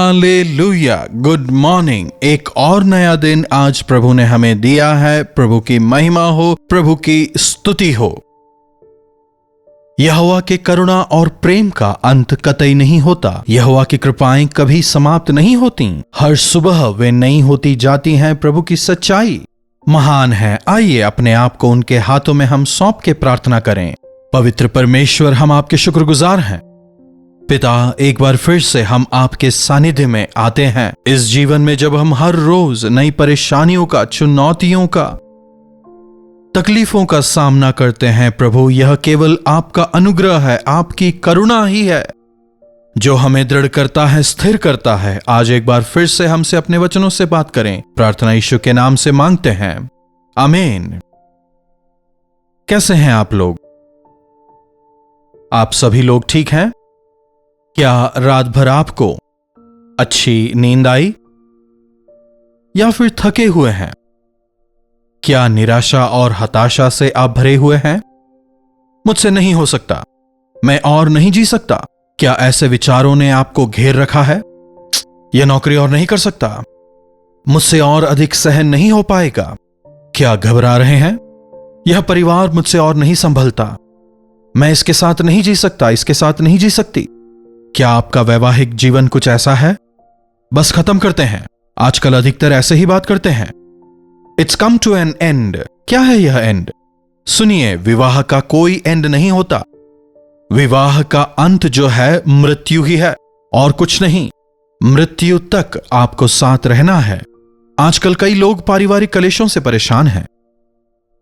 Hallelujah, good morning. एक और नया दिन आज प्रभु ने हमें दिया है। प्रभु की महिमा हो, प्रभु की स्तुति हो। यहोवा के करुणा और प्रेम का अंत कतई नहीं होता। यहोवा की कृपाएं कभी समाप्त नहीं होती। हर सुबह वे नई होती जाती हैं। प्रभु की सच्चाई महान है। आइए अपने आप को उनके हाथों में हम सौंप के प्रार्थना करें। पवित्र परमेश्वर, हम आपके शुक्रगुजार हैं। पिता, एक बार फिर से हम आपके सानिध्य में आते हैं। इस जीवन में जब हम हर रोज नई परेशानियों का, चुनौतियों का, तकलीफों का सामना करते हैं, प्रभु यह केवल आपका अनुग्रह है, आपकी करुणा ही है जो हमें दृढ़ करता है, स्थिर करता है। आज एक बार फिर से हमसे अपने वचनों से बात करें। प्रार्थना यीशु के नाम से मांगते हैं, आमीन। कैसे हैं आप लोग? आप सभी लोग ठीक हैं? क्या रात भर आपको अच्छी नींद आई या फिर थके हुए हैं? क्या निराशा और हताशा से आप भरे हुए हैं? मुझसे नहीं हो सकता, मैं और नहीं जी सकता। क्या ऐसे विचारों ने आपको घेर रखा है? यह नौकरी और नहीं कर सकता, मुझसे और अधिक सहन नहीं हो पाएगा। क्या घबरा रहे हैं? यह परिवार मुझसे और नहीं संभलता, मैं इसके साथ नहीं जी सकता, इसके साथ नहीं जी सकती। क्या आपका वैवाहिक जीवन कुछ ऐसा है? बस खत्म करते हैं। आजकल अधिकतर ऐसे ही बात करते हैं। It's come to an end. क्या है यह एंड? सुनिए, विवाह का कोई एंड नहीं होता। विवाह का अंत जो है मृत्यु ही है और कुछ नहीं। मृत्यु तक आपको साथ रहना है। आजकल कई लोग पारिवारिक कलेशों से परेशान हैं।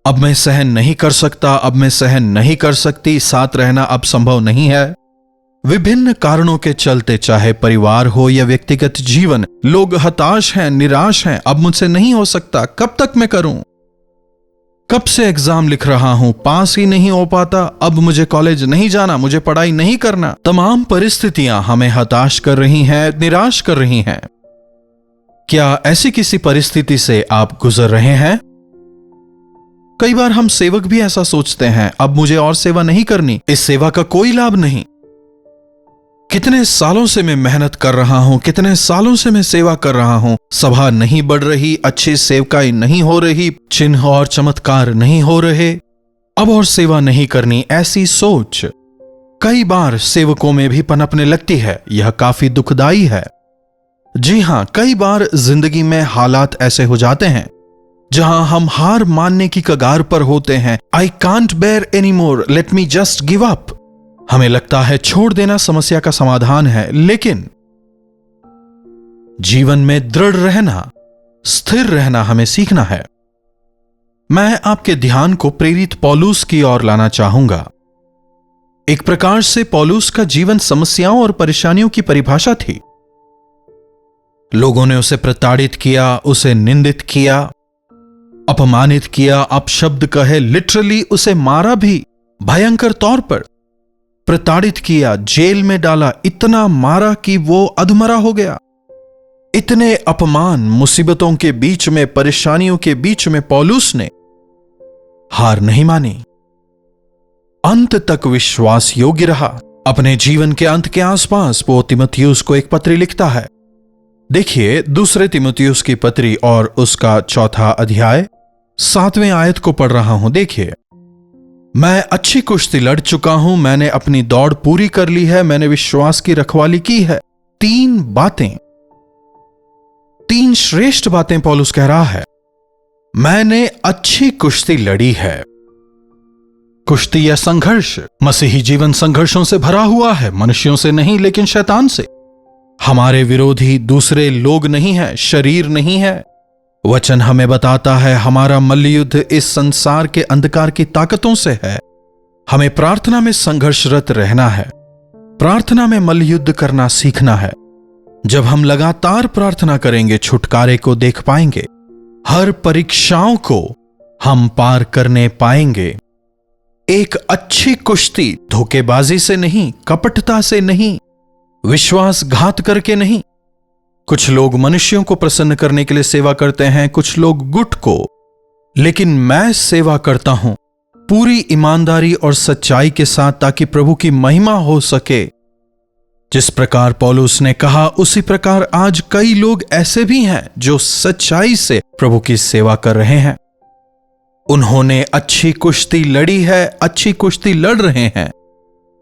अब मैं सहन नहीं कर सकता, अब मैं सहन नहीं कर सकती, साथ रहना अब संभव नहीं है। विभिन्न कारणों के चलते, चाहे परिवार हो या व्यक्तिगत जीवन, लोग हताश हैं, निराश हैं। अब मुझसे नहीं हो सकता, कब तक मैं करूं? कब से एग्जाम लिख रहा हूं, पास ही नहीं हो पाता। अब मुझे कॉलेज नहीं जाना, मुझे पढ़ाई नहीं करना। तमाम परिस्थितियां हमें हताश कर रही हैं, निराश कर रही हैं। क्या ऐसी किसी परिस्थिति से आप गुजर रहे हैं? कई बार हम सेवक भी ऐसा सोचते हैं, अब मुझे और सेवा नहीं करनी, इस सेवा का कोई लाभ नहीं। कितने सालों से मैं मेहनत कर रहा हूं, कितने सालों से मैं सेवा कर रहा हूं, सभा नहीं बढ़ रही, अच्छी सेवकाई नहीं हो रही, चिन्ह और चमत्कार नहीं हो रहे, अब और सेवा नहीं करनी। ऐसी सोच कई बार सेवकों में भी पनपने लगती है। यह काफी दुखदाई है। जी हां, कई बार जिंदगी में हालात ऐसे हो जाते हैं जहां हम हार मानने की कगार पर होते हैं। I can't bear any more, let me just give up. हमें लगता है छोड़ देना समस्या का समाधान है, लेकिन जीवन में दृढ़ रहना, स्थिर रहना हमें सीखना है। मैं आपके ध्यान को प्रेरित पौलुस की ओर लाना चाहूंगा। एक प्रकार से पौलुस का जीवन समस्याओं और परेशानियों की परिभाषा थी। लोगों ने उसे प्रताड़ित किया, उसे निंदित किया, अपमानित किया, अपशब्द कहे, लिटरली उसे मारा भी, भयंकर तौर पर प्रताड़ित किया, जेल में डाला, इतना मारा कि वो अधमरा हो गया। इतने अपमान, मुसीबतों के बीच में, परेशानियों के बीच में पौलुस ने हार नहीं मानी, अंत तक विश्वास योग्य रहा। अपने जीवन के अंत के आसपास वो तीमुथियुस को एक पत्री लिखता है। देखिए, दूसरे तीमुथियुस की पत्री और उसका 4 अध्याय 7वें आयत को पढ़ रहा हूं। देखिए, मैं अच्छी कुश्ती लड़ चुका हूं, मैंने अपनी दौड़ पूरी कर ली है, मैंने विश्वास की रखवाली की है। 3 बातें, 3 श्रेष्ठ बातें पौलुस कह रहा है। मैंने अच्छी कुश्ती लड़ी है। कुश्ती या संघर्ष, मसीही जीवन संघर्षों से भरा हुआ है। मनुष्यों से नहीं, लेकिन शैतान से। हमारे विरोधी दूसरे लोग नहीं है, शरीर नहीं है। वचन हमें बताता है हमारा मल्लयुद्ध इस संसार के अंधकार की ताकतों से है। हमें प्रार्थना में संघर्षरत रहना है, प्रार्थना में मल्लयुद्ध करना सीखना है। जब हम लगातार प्रार्थना करेंगे, छुटकारे को देख पाएंगे, हर परीक्षाओं को हम पार करने पाएंगे। एक अच्छी कुश्ती धोखेबाजी से नहीं, कपटता से नहीं, विश्वासघात करके नहीं। कुछ लोग मनुष्यों को प्रसन्न करने के लिए सेवा करते हैं, कुछ लोग गुट को, लेकिन मैं सेवा करता हूं पूरी ईमानदारी और सच्चाई के साथ, ताकि प्रभु की महिमा हो सके, जिस प्रकार पौलुस ने कहा, उसी प्रकार आज कई लोग ऐसे भी हैं जो सच्चाई से प्रभु की सेवा कर रहे हैं। उन्होंने अच्छी कुश्ती लड़ी है, अच्छी कुश्ती लड़ रहे हैं।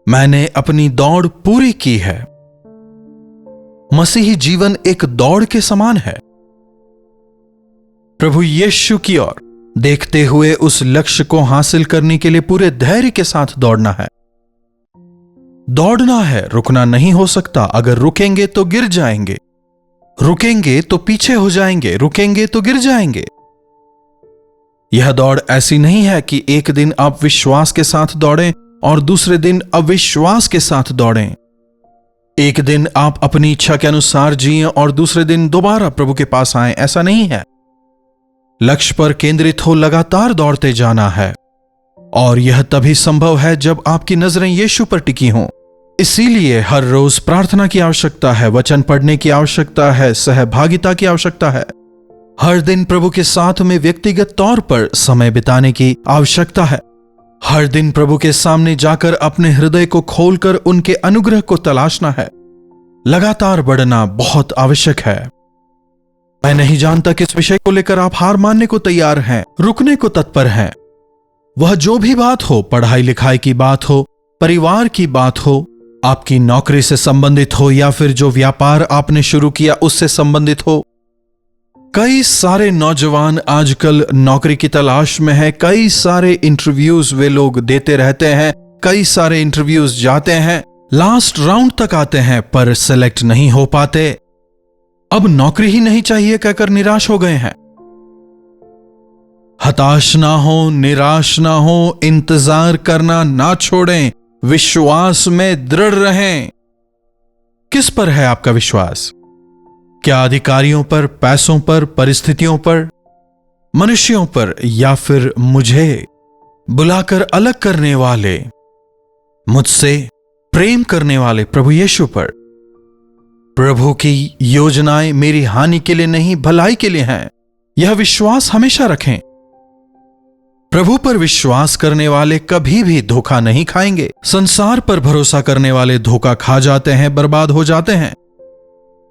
मैंने अपनी दौड़ पूरी की है। मसीही जीवन एक दौड़ के समान है। प्रभु यीशु की ओर देखते हुए उस लक्ष्य को हासिल करने के लिए पूरे धैर्य के साथ दौड़ना है। दौड़ना है, रुकना नहीं हो सकता। अगर रुकेंगे तो गिर जाएंगे, रुकेंगे तो पीछे हो जाएंगे, रुकेंगे तो गिर जाएंगे। यह दौड़ ऐसी नहीं है कि एक दिन आप विश्वास के साथ दौड़ें और दूसरे दिन अविश्वास के साथ दौड़ें। एक दिन आप अपनी इच्छा के अनुसार जिएं और दूसरे दिन दोबारा प्रभु के पास आएं, ऐसा नहीं है। लक्ष्य पर केंद्रित हो लगातार दौड़ते जाना है, और यह तभी संभव है जब आपकी नजरें यीशु पर टिकी हों। इसीलिए हर रोज प्रार्थना की आवश्यकता है, वचन पढ़ने की आवश्यकता है, सहभागिता की आवश्यकता है। हर दिन प्रभु के साथ में व्यक्तिगत तौर पर समय बिताने की आवश्यकता है। हर दिन प्रभु के सामने जाकर अपने हृदय को खोलकर उनके अनुग्रह को तलाशना है। लगातार बढ़ना बहुत आवश्यक है। मैं नहीं जानता किस विषय को लेकर आप हार मानने को तैयार हैं, रुकने को तत्पर हैं। वह जो भी बात हो, पढ़ाई लिखाई की बात हो, परिवार की बात हो, आपकी नौकरी से संबंधित हो, या फिर जो व्यापार आपने शुरू किया उससे संबंधित हो। कई सारे नौजवान आजकल नौकरी की तलाश में हैं। कई सारे इंटरव्यूज वे लोग देते रहते हैं, कई सारे इंटरव्यूज जाते हैं, लास्ट राउंड तक आते हैं, पर सेलेक्ट नहीं हो पाते। अब नौकरी ही नहीं चाहिए कहकर निराश हो गए हैं। हताश ना हो, निराश ना हो, इंतजार करना ना छोड़ें, विश्वास में दृढ़ रहें। किस पर है आपका विश्वास? क्या अधिकारियों पर, पैसों पर, परिस्थितियों पर, मनुष्यों पर, या फिर मुझे बुलाकर अलग करने वाले, मुझसे प्रेम करने वाले प्रभु यीशु पर? प्रभु की योजनाएं मेरी हानि के लिए नहीं, भलाई के लिए हैं। यह विश्वास हमेशा रखें। प्रभु पर विश्वास करने वाले कभी भी धोखा नहीं खाएंगे। संसार पर भरोसा करने वाले धोखा खा जाते हैं, बर्बाद हो जाते हैं।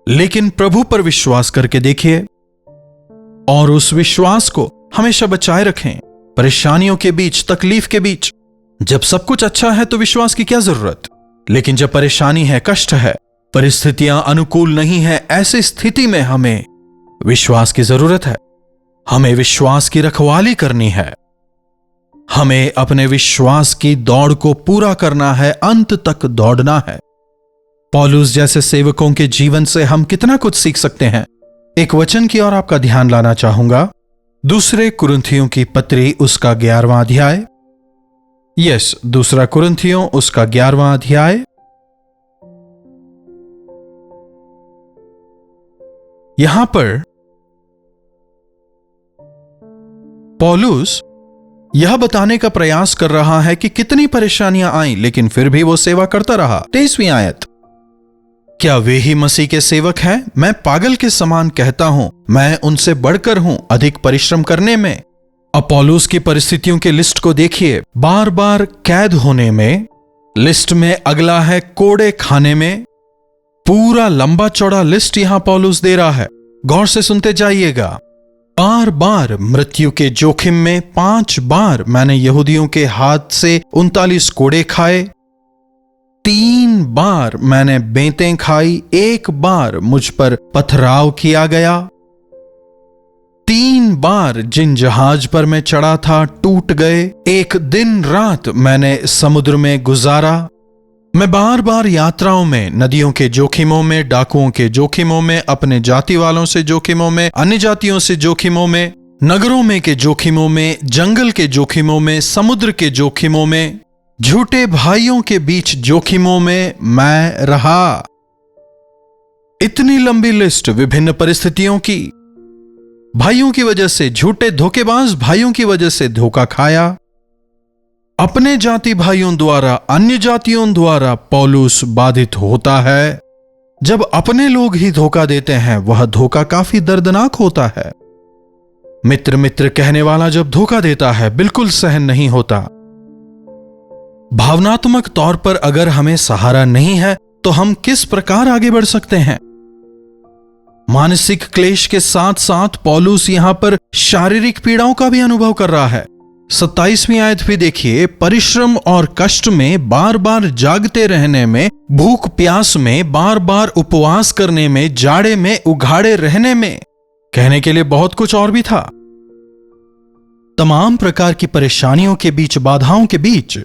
लेकिन प्रभु पर विश्वास करके देखिए और उस विश्वास को हमेशा बचाए रखें। परेशानियों के बीच, तकलीफ के बीच, जब सब कुछ अच्छा है तो विश्वास की क्या जरूरत? लेकिन जब परेशानी है, कष्ट है, परिस्थितियां अनुकूल नहीं है, ऐसी स्थिति में हमें विश्वास की जरूरत है। हमें विश्वास की रखवाली करनी है। हमें अपने विश्वास की दौड़ को पूरा करना है, अंत तक दौड़ना है। पौलुस जैसे सेवकों के जीवन से हम कितना कुछ सीख सकते हैं। एक वचन की ओर आपका ध्यान लाना चाहूंगा। दूसरे कुरिन्थियों की पत्री, उसका 11वां अध्याय। दूसरा कुरिन्थियों, उसका 11वां अध्याय। यहां पर पौलुस यह बताने का प्रयास कर रहा है कि कितनी परेशानियां आईं, लेकिन फिर भी वो सेवा करता रहा। 23वीं आयत। क्या वे ही मसीह के सेवक हैं? मैं पागल के समान कहता हूं, मैं उनसे बढ़कर हूं अधिक परिश्रम करने में। अब पौलुस की परिस्थितियों की लिस्ट को देखिए। बार बार कैद होने में, लिस्ट में अगला है कोड़े खाने में। पूरा लंबा चौड़ा लिस्ट यहां पौलुस दे रहा है, गौर से सुनते जाइएगा। बार बार मृत्यु के जोखिम में, 5 बार मैंने यहूदियों के हाथ से 39 कोड़े खाए, 3 बार मैंने बेंतें खाई, 1 बार मुझ पर पथराव किया गया, 3 बार जिन जहाज पर मैं चढ़ा था टूट गए, 1 दिन रात मैंने समुद्र में गुजारा। मैं बार बार यात्राओं में, नदियों के जोखिमों में, डाकुओं के जोखिमों में, अपने जाति वालों से जोखिमों में, अन्य जातियों से जोखिमों में, नगरों में के जोखिमों में, जंगल के जोखिमों में, समुद्र के जोखिमों में, झूठे भाइयों के बीच जोखिमों में मैं रहा। इतनी लंबी लिस्ट विभिन्न परिस्थितियों की। भाइयों की वजह से, झूठे धोखेबाज भाइयों की वजह से धोखा खाया। अपने जाति भाइयों द्वारा, अन्य जातियों द्वारा पौलुस बाधित होता है। जब अपने लोग ही धोखा देते हैं, वह धोखा काफी दर्दनाक होता है। मित्र मित्र कहने वाला जब धोखा देता है, बिल्कुल सहन नहीं होता। भावनात्मक तौर पर अगर हमें सहारा नहीं है तो हम किस प्रकार आगे बढ़ सकते हैं? मानसिक क्लेश के साथ साथ पौलुस यहां पर शारीरिक पीड़ाओं का भी अनुभव कर रहा है। 27वीं आयत भी देखिए, परिश्रम और कष्ट में, बार बार जागते रहने में, भूख प्यास में, बार बार उपवास करने में, जाड़े में उघाड़े रहने में, कहने के लिए बहुत कुछ और भी था। तमाम प्रकार की परेशानियों के बीच, बाधाओं के बीच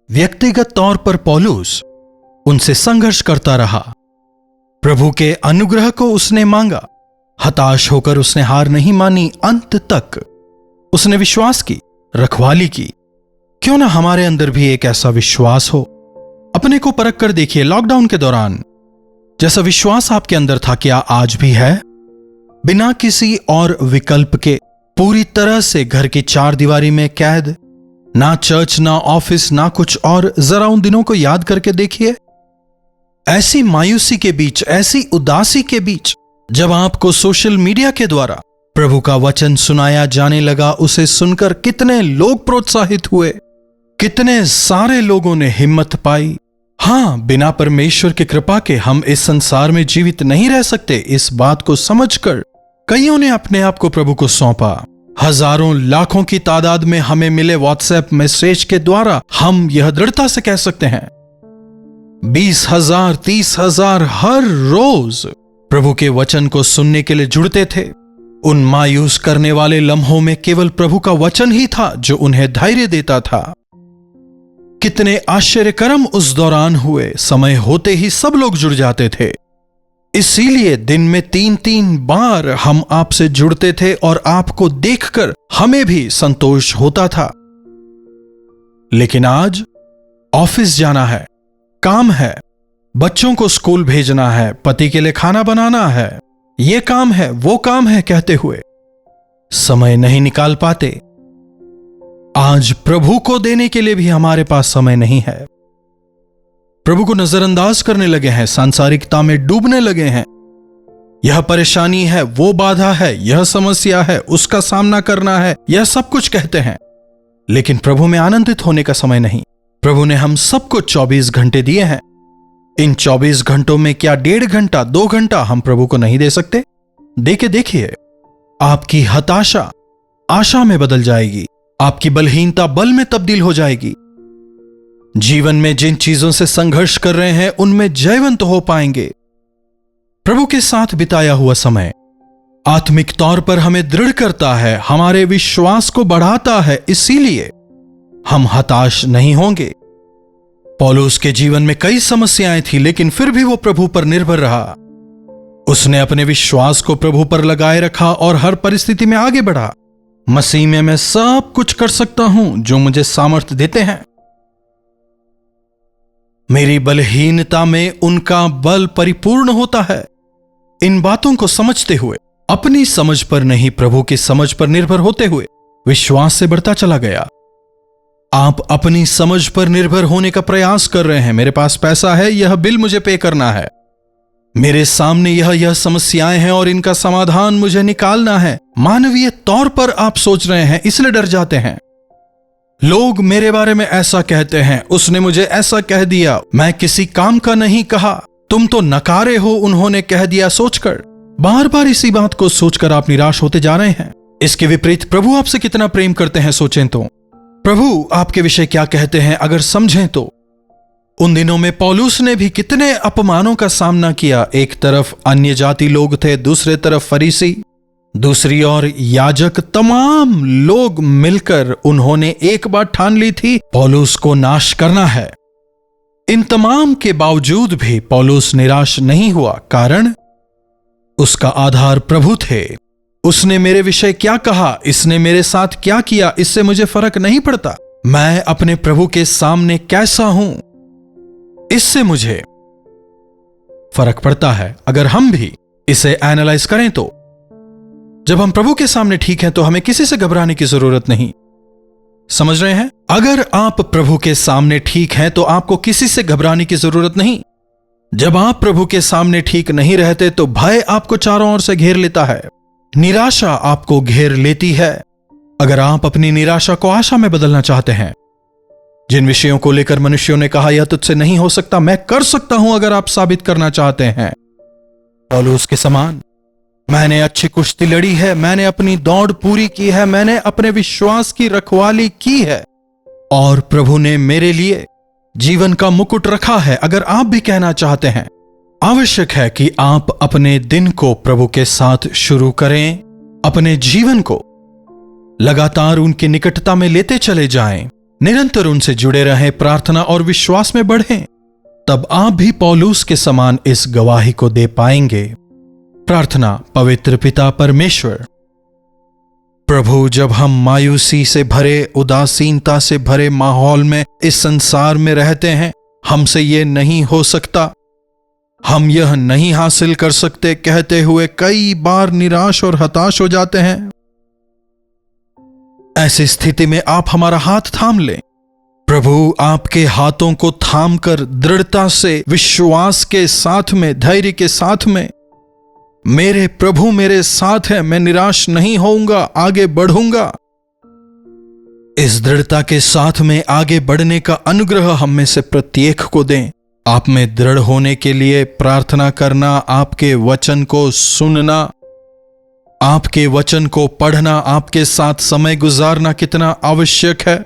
व्यक्तिगत तौर पर पौलुस उनसे संघर्ष करता रहा। प्रभु के अनुग्रह को उसने मांगा। हताश होकर उसने हार नहीं मानी, अंत तक उसने विश्वास की, रखवाली की। क्यों ना हमारे अंदर भी एक ऐसा विश्वास हो। अपने को परख कर देखिए, लॉकडाउन के दौरान जैसा विश्वास आपके अंदर था, क्या आज भी है? बिना किसी और विकल्प के, पूरी तरह से घर की चार दीवारी में कैद, ना चर्च, ना ऑफिस, ना कुछ और। जरा उन दिनों को याद करके देखिए। ऐसी मायूसी के बीच, ऐसी उदासी के बीच, जब आपको सोशल मीडिया के द्वारा प्रभु का वचन सुनाया जाने लगा, उसे सुनकर कितने लोग प्रोत्साहित हुए, कितने सारे लोगों ने हिम्मत पाई। हां, बिना परमेश्वर की कृपा के हम इस संसार में जीवित नहीं रह सकते। इस बात को समझकर कईयों ने अपने आप को प्रभु को सौंपा। हजारों लाखों की तादाद में हमें मिले व्हाट्सएप मैसेज के द्वारा हम यह दृढ़ता से कह सकते हैं, 20,000, 30,000 हर रोज प्रभु के वचन को सुनने के लिए जुड़ते थे। उन मायूस करने वाले लम्हों में केवल प्रभु का वचन ही था जो उन्हें धैर्य देता था। कितने आश्चर्यकर्म उस दौरान हुए। समय होते ही सब लोग जुड़ जाते थे। इसीलिए दिन में 3-3 बार हम आपसे जुड़ते थे और आपको देखकर हमें भी संतोष होता था। लेकिन आज ऑफिस जाना है, काम है, बच्चों को स्कूल भेजना है, पति के लिए खाना बनाना है, ये काम है, वो काम है कहते हुए समय नहीं निकाल पाते। आज प्रभु को देने के लिए भी हमारे पास समय नहीं है। प्रभु को नजरअंदाज करने लगे हैं, सांसारिकता में डूबने लगे हैं। यह परेशानी है, वो बाधा है, यह समस्या है, उसका सामना करना है, यह सब कुछ कहते हैं, लेकिन प्रभु में आनंदित होने का समय नहीं। प्रभु ने हम सबको 24 घंटे दिए हैं। इन 24 घंटों में क्या 1.5 घंटा, 2 घंटा हम प्रभु को नहीं दे सकते? देखिए, आपकी हताशा आशा में बदल जाएगी, आपकी बलहीनता बल में तब्दील हो जाएगी। जीवन में जिन चीजों से संघर्ष कर रहे हैं उनमें जयवंत हो पाएंगे। प्रभु के साथ बिताया हुआ समय आत्मिक तौर पर हमें दृढ़ करता है, हमारे विश्वास को बढ़ाता है, इसीलिए हम हताश नहीं होंगे। पौलुस के जीवन में कई समस्याएं थी, लेकिन फिर भी वो प्रभु पर निर्भर रहा। उसने अपने विश्वास को प्रभु पर लगाए रखा और हर परिस्थिति में आगे बढ़ा। मसीह में मैं सब कुछ कर सकता हूं जो मुझे सामर्थ्य देते हैं। मेरी बलहीनता में उनका बल परिपूर्ण होता है। इन बातों को समझते हुए, अपनी समझ पर नहीं प्रभु की समझ पर निर्भर होते हुए विश्वास से बढ़ता चला गया। आप अपनी समझ पर निर्भर होने का प्रयास कर रहे हैं। मेरे पास पैसा है, यह बिल मुझे पे करना है, मेरे सामने यह समस्याएं हैं और इनका समाधान मुझे निकालना है। मानवीय तौर पर आप सोच रहे हैं, इसलिए डर जाते हैं। लोग मेरे बारे में ऐसा कहते हैं, उसने मुझे ऐसा कह दिया, मैं किसी काम का नहीं कहा, तुम तो नकारे हो, उन्होंने कह दिया। सोचकर, बार बार इसी बात को सोचकर आप निराश होते जा रहे हैं। इसके विपरीत प्रभु आपसे कितना प्रेम करते हैं सोचें तो। प्रभु आपके विषय क्या कहते हैं अगर समझें तो। उन दिनों में पौलुस ने भी कितने अपमानों का सामना किया। एक तरफ अन्य जाति लोग थे, दूसरे तरफ फरीसी, दूसरी ओर याजक। तमाम लोग मिलकर उन्होंने एक बात ठान ली थी, पौलुस को नाश करना है। इन तमाम के बावजूद भी पौलुस निराश नहीं हुआ, कारण उसका आधार प्रभु थे। उसने मेरे विषय क्या कहा, इसने मेरे साथ क्या किया, इससे मुझे फर्क नहीं पड़ता। मैं अपने प्रभु के सामने कैसा हूं, इससे मुझे फर्क पड़ता है। अगर हम भी इसे एनालाइज करें तो जब हम प्रभु के सामने ठीक हैं तो हमें किसी से घबराने की जरूरत नहीं। समझ रहे हैं? अगर आप प्रभु के सामने ठीक हैं तो आपको किसी से घबराने की जरूरत नहीं। जब आप प्रभु के सामने ठीक नहीं रहते तो भय आपको चारों ओर से घेर लेता है, निराशा आपको घेर लेती है। अगर आप अपनी निराशा को आशा में बदलना चाहते हैं, जिन विषयों को लेकर मनुष्यों ने कहा यह तुझसे नहीं हो सकता, मैं कर सकता हूं अगर आप साबित करना चाहते हैं। पौलुस के समान, मैंने अच्छी कुश्ती लड़ी है, मैंने अपनी दौड़ पूरी की है, मैंने अपने विश्वास की रखवाली की है और प्रभु ने मेरे लिए जीवन का मुकुट रखा है। अगर आप भी कहना चाहते हैं, आवश्यक है कि आप अपने दिन को प्रभु के साथ शुरू करें, अपने जीवन को लगातार उनकी निकटता में लेते चले जाएं, निरंतर उनसे जुड़े रहें, प्रार्थना और विश्वास में बढ़ें, तब आप भी पौलुस के समान इस गवाही को दे पाएंगे। प्रार्थना। पवित्र पिता परमेश्वर, प्रभु, जब हम मायूसी से भरे, उदासीनता से भरे माहौल में इस संसार में रहते हैं, हमसे ये नहीं हो सकता, हम यह नहीं हासिल कर सकते कहते हुए कई बार निराश और हताश हो जाते हैं। ऐसी स्थिति में आप हमारा हाथ थाम लें। प्रभु, आपके हाथों को थामकर दृढ़ता से, विश्वास के साथ में, धैर्य के साथ में, मेरे प्रभु मेरे साथ हैं, मैं निराश नहीं होऊंगा, आगे बढ़ूंगा, इस दृढ़ता के साथ में आगे बढ़ने का अनुग्रह हम में से प्रत्येक को दें। आप में दृढ़ होने के लिए प्रार्थना करना, आपके वचन को सुनना, आपके वचन को पढ़ना, आपके साथ समय गुजारना कितना आवश्यक है,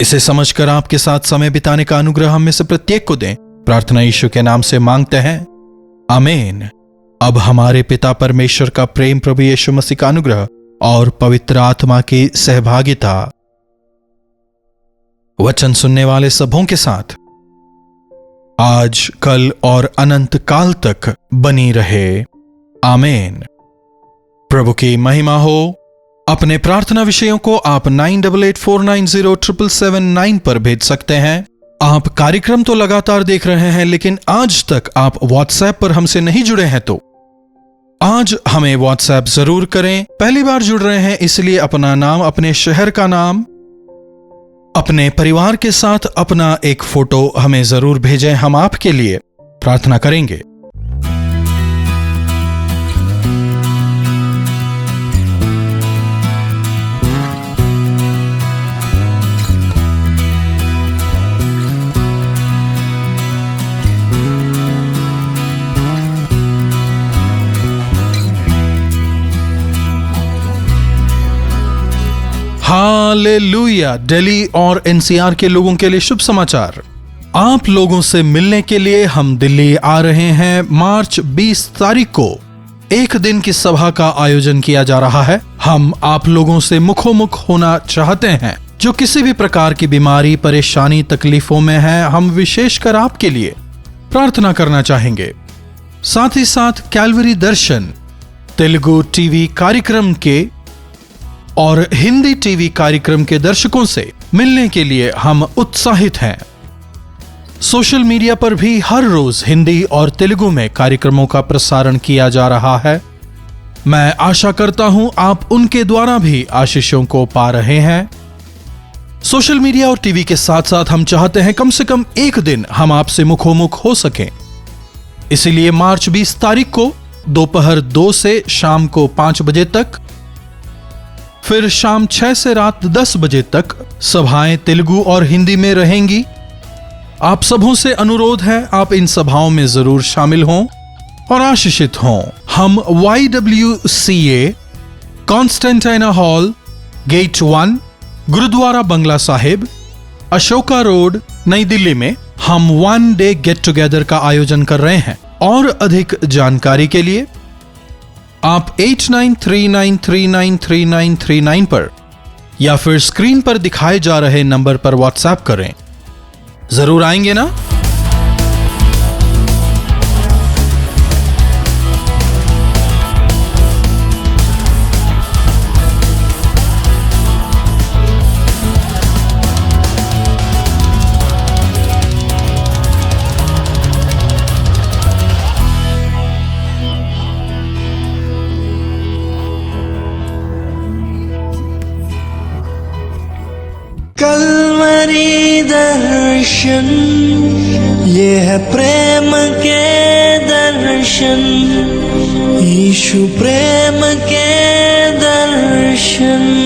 इसे समझकर आपके साथ समय बिताने का अनुग्रह हम में से प्रत्येक को दें। प्रार्थना यीशु के नाम से मांगते हैं, आमीन। अब हमारे पिता परमेश्वर का प्रेम, प्रभु यीशु मसीह का अनुग्रह और पवित्र आत्मा की सहभागिता वचन सुनने वाले सबों के साथ आज, कल और अनंत काल तक बनी रहे। आमीन। प्रभु की महिमा हो। अपने प्रार्थना विषयों को आप 9884907779 पर भेज सकते हैं। आप कार्यक्रम तो लगातार देख रहे हैं, लेकिन आज तक आप व्हाट्सएप पर हमसे नहीं जुड़े हैं, तो आज हमें व्हाट्सएप जरूर करें। पहली बार जुड़ रहे हैं इसलिए अपना नाम, अपने शहर का नाम, अपने परिवार के साथ अपना एक फोटो हमें जरूर भेजें, हम आपके लिए प्रार्थना करेंगे। हालेलुया। दिल्ली और एनसीआर के लोगों के लिए शुभ समाचार। आप लोगों से मिलने के लिए हम दिल्ली आ रहे हैं। मार्च 20 तारीख को एक दिन की सभा का आयोजन किया जा रहा है। हम आप लोगों से मुखोमुख होना चाहते हैं, जो किसी भी प्रकार की बीमारी, परेशानी, तकलीफों में हैं। हम विशेषकर आपके लिए प्रार्थना करना चाहेंगे। साथ ही साथ कैलवरी दर्शन तेलुगु टीवी कार्यक्रम के और हिंदी टीवी कार्यक्रम के दर्शकों से मिलने के लिए हम उत्साहित हैं। सोशल मीडिया पर भी हर रोज हिंदी और तेलुगु में कार्यक्रमों का प्रसारण किया जा रहा है। मैं आशा करता हूं आप उनके द्वारा भी आशीषों को पा रहे हैं। सोशल मीडिया और टीवी के साथ साथ हम चाहते हैं कम से कम एक दिन हम आपसे मुखोमुख हो सकें। इसीलिए मार्च 20 तारीख को दोपहर 2 से शाम को 5 बजे तक, फिर शाम 6 से रात 10 बजे तक सभाएं तेलुगु और हिंदी में रहेंगी। आप सबों से अनुरोध है, आप इन सभाओं में जरूर शामिल हों और आशीषित हों। हम YWCA कॉन्स्टेंटाइना hall, gate 1, gurdwara Bangla Sahib, Ashoka road, नई दिल्ली में हम 1 डे गेट टुगेदर का आयोजन कर रहे हैं। और अधिक जानकारी के लिए आप 8939393939 पर या फिर स्क्रीन पर दिखाए जा रहे नंबर पर व्हाट्सएप करें। जरूर आएंगे ना? कलवरी दर्शन, ये है प्रेम के दर्शन, यीशु प्रेम के दर्शन।